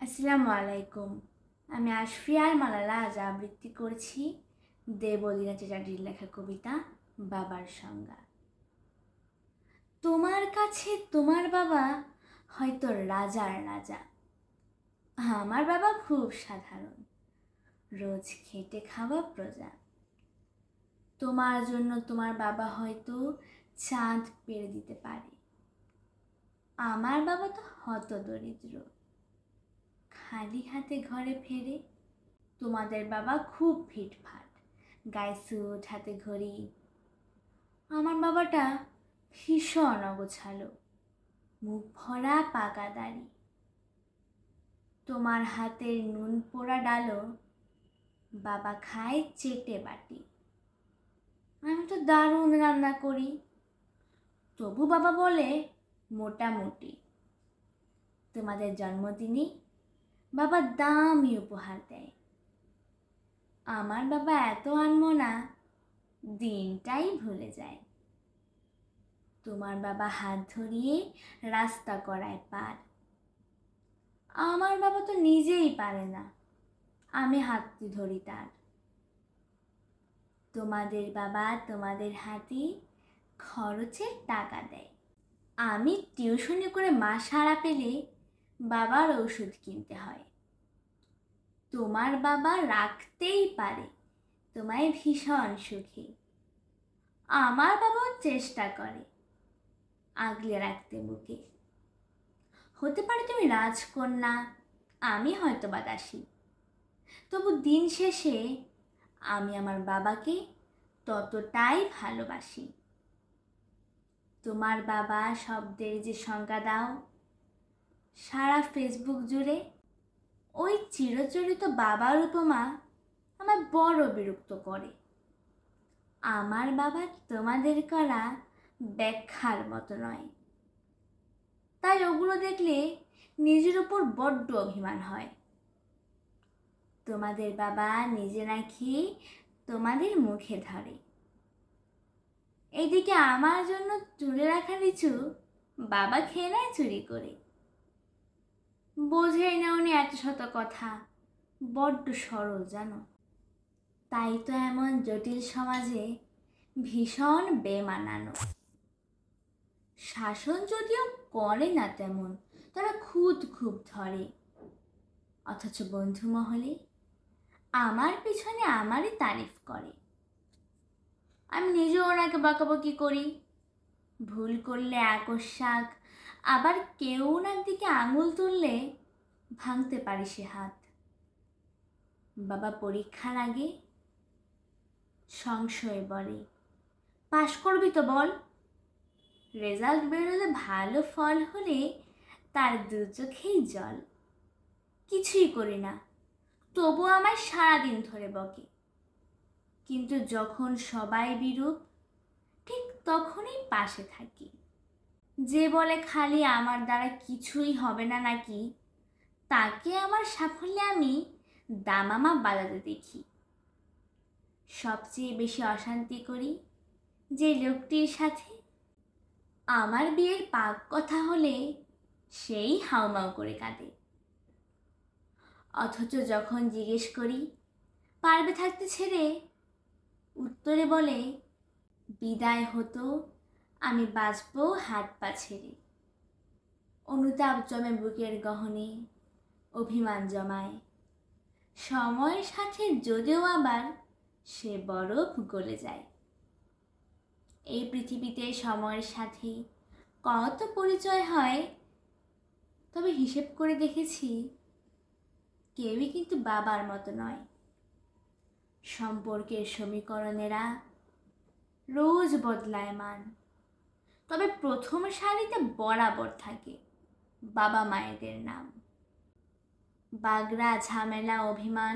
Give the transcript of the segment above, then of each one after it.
আসসালামু আলাইকুম। আমি আশফিয়ার মালালা আজ আবৃত্তি করছি দেবলীনা চ্যাটার্জির লেখা কবিতা বাবার সংজ্ঞা। তোমার কাছে তোমার বাবা হয়তো রাজার রাজা, আমার বাবা খুব সাধারণ, রোজ খেটে খাওয়া প্রজা। তোমার জন্য তোমার বাবা হয়তো চাঁদ পেরে দিতে পারে, আমার বাবা তো হতদরিদ্র, খালি হাতে ঘরে ফেরে। তোমাদের বাবা খুব ফিটফাট, গায়ে স্যুট, হাতে ঘড়ি। আমার বাবাটা ভীষণ অগোছালো, মুখ ভরা পাকা দাড়ি। তোমার হাতের নুন পোড়া ডালো বাবা খায় চেটে বাটি। আমি তো দারুণ রান্না করি, তবু বাবা বলে মোটামুটি। তোমাদের জন্মদিনে বাবা দামি উপহার দেয়, আমার বাবা এত আনমনা দিনটাই ভুলে যায়। তোমার বাবা হাত ধরিয়ে রাস্তা করায় পার, আমার বাবা তো নিজেই পারে না, আমি হাতটি ধরি তার। তোমাদের বাবা তোমাদের হাতে খরচের টাকা দেয়, আমি টিউশনি করে মাস সারা পেলে বাবার ওষুধ কিনতে হয়। তোমার বাবা রাখতেই পারে তোমায় ভীষণ সুখী, আমার বাবাও চেষ্টা করে আগলে রাখতে বুকে। হতে পারে তুমি রাজকন্যা, আমি হয়তো বা দাসী, তবু দিন শেষে আমি আমার বাবাকে ততটাই ভালোবাসি। তোমার বাবা শব্দের যে সংজ্ঞা দাও সারা ফেসবুক জুড়ে, ওই চিরচরিত বাবার উপমা আমার বড় বিরক্ত করে। আমার বাবা তোমাদের করা ব্যাখ্যার মতো নয়, তাই ওগুলো দেখলে নিজের উপর বড্ড অভিমান হয়। তোমাদের বাবা নিজে না খেয়ে তোমাদের মুখে ধরে, এইদিকে আমার জন্য তুলে রাখা লিচু বাবা খেয়ে নেয় চুরি করে। বোঝেই না উনি এত শত কথা, বড্ড সরল জানো, তাই তো এমন জটিল সমাজে ভীষণ বেমানানো। শাসন যদিও করে না তেমন, তবে খুদ খুব ধরে, অথচ বন্ধু মহলে আমার পিছনে আমারই তারিফ করে। আমি নিজেও ওনাকে বকাবকি করি, ভুল করলে আকস্মাক, আবার কেউ ওনার দিকে আঙুল তুললে ভাঙতে পারি সে হাত। বাবা পরীক্ষার আগে সংশয় বলে, পাশ করবি তো বল। রেজাল্ট বেরোলে ভালো ফল হলে তার দু চোখেই জল। কিছুই করি না, তবু আমায় সারাদিন ধরে বকে, কিন্তু যখন সবাই বিরূপ ঠিক তখনই পাশে থাকি। যে বলে খালি আমার দ্বারা কিছুই হবে না নাকি, তাকে আমার সাফল্যে আমি দামামা বাজাতে দেখি। সবচেয়ে বেশি অশান্তি করি যে লোকটির সাথে, আমার বিয়ের পাক কথা হলে সেই হাউমাউ করে কাঁদে। অথচ যখন জিজ্ঞেস করি পারবে থাকতে ছেড়ে, উত্তরে বলে বিদায় হতো আমি বাঁচবো হাত পা ছেড়ে। অনুতাপ জমে বুকের গহনে, অভিমান জমায়, সময়ের সাথে যদিও আবার সে বরফ গলে যায়। এই পৃথিবীতে সময়ের সাথে কত পরিচয় হয়, তবে হিসেব করে দেখেছি কেউই কিন্তু বাবার মতো নয়। সম্পর্কের সমীকরণেরা রোজ বদলায় মান, তবে প্রথম সারিতে বরাবর থাকে বাবা মায়েদের নাম। বাগড়া, ঝামেলা, অভিমান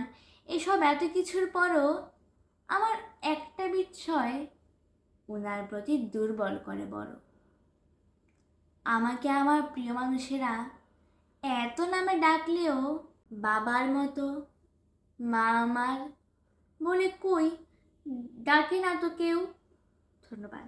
এসব এত কিছুর পরও আমার একটা বিষয় ওনার প্রতি দুর্বল করে বড়। আমাকে আমার প্রিয় মানুষেরা এত নামে ডাকলেও বাবার মতো মা আমার বলে কই ডাকে না তো কেউ। ধন্যবাদ।